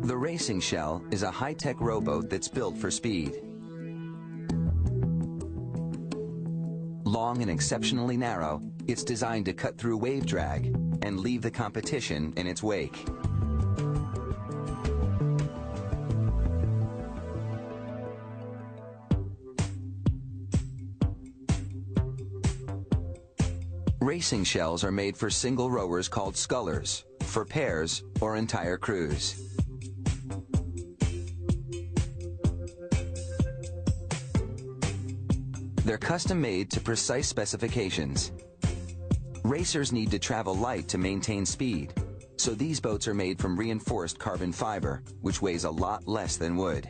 The racing shell is a high-tech rowboat that's built for speed. Long and exceptionally narrow, it's designed to cut through wave drag and leave the competition in its wake. Racing shells are made for single rowers called scullers, for pairs or entire crews. They're custom-made to precise specifications. Racers need to travel light to maintain speed, so these boats are made from reinforced carbon fiber, which weighs a lot less than wood.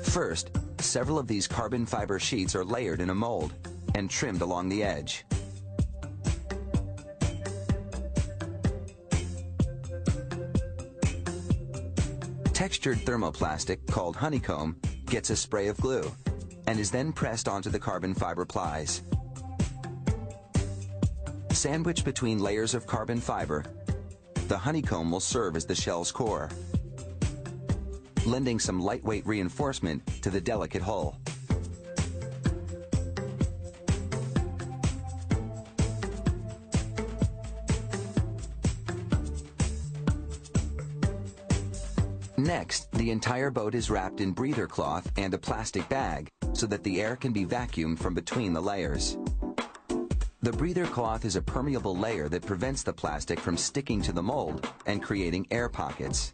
First, several of these carbon fiber sheets are layered in a mold and trimmed along the edge. Textured thermoplastic, called honeycomb, gets a spray of glue and is then pressed onto the carbon fiber plies. Sandwiched between layers of carbon fiber, the honeycomb will serve as the shell's core, lending some lightweight reinforcement to the delicate hull. Next, the entire boat is wrapped in breather cloth and a plastic bag so that the air can be vacuumed from between the layers. The breather cloth is a permeable layer that prevents the plastic from sticking to the mold and creating air pockets.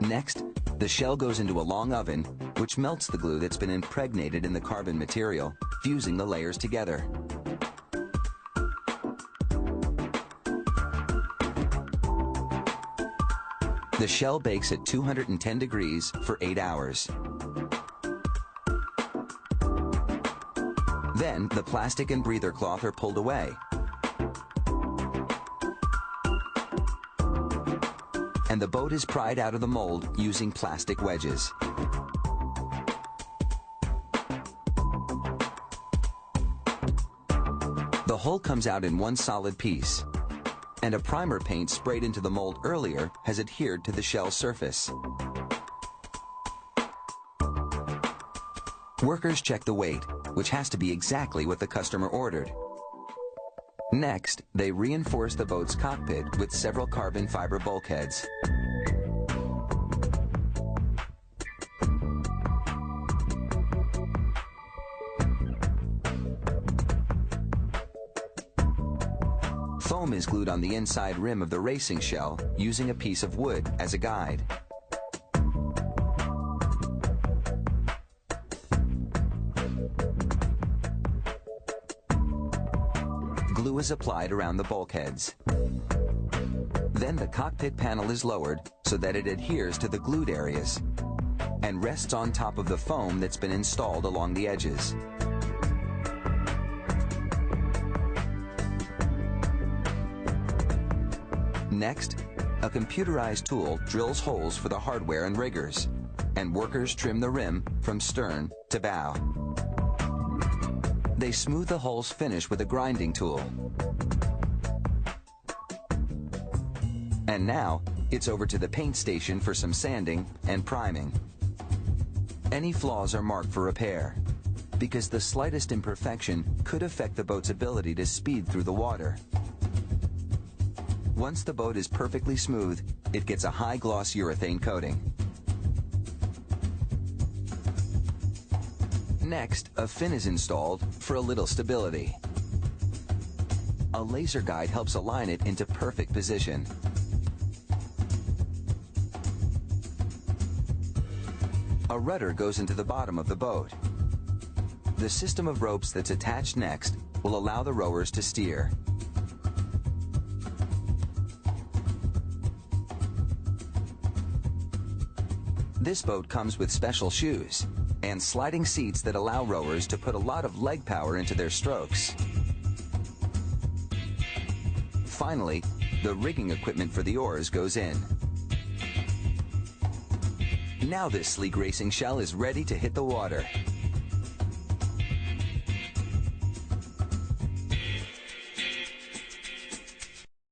Next, the shell goes into a long oven, which melts the glue that's been impregnated in the carbon material, fusing the layers together. The shell bakes at 210 degrees for 8 hours. Then, the plastic and breather cloth are pulled away. And the boat is pried out of the mold using plastic wedges. The hull comes out in one solid piece, and a primer paint sprayed into the mold earlier has adhered to the shell surface. Workers check the weight, which has to be exactly what the customer ordered. Next, they reinforce the boat's cockpit with several carbon fiber bulkheads. Foam is glued on the inside rim of the racing shell using a piece of wood as a guide. Glue is applied around the bulkheads. Then the cockpit panel is lowered so that it adheres to the glued areas and rests on top of the foam that's been installed along the edges. Next, a computerized tool drills holes for the hardware and riggers, and workers trim the rim from stern to bow. They smooth the hull's finish with a grinding tool. And now, it's over to the paint station for some sanding and priming. Any flaws are marked for repair, because the slightest imperfection could affect the boat's ability to speed through the water. Once the boat is perfectly smooth, it gets a high-gloss urethane coating. Next, a fin is installed for a little stability. A laser guide helps align it into perfect position. A rudder goes into the bottom of the boat. The system of ropes that's attached next will allow the rowers to steer. This boat comes with special shoes and sliding seats that allow rowers to put a lot of leg power into their strokes. Finally, the rigging equipment for the oars goes in. Now this sleek racing shell is ready to hit the water.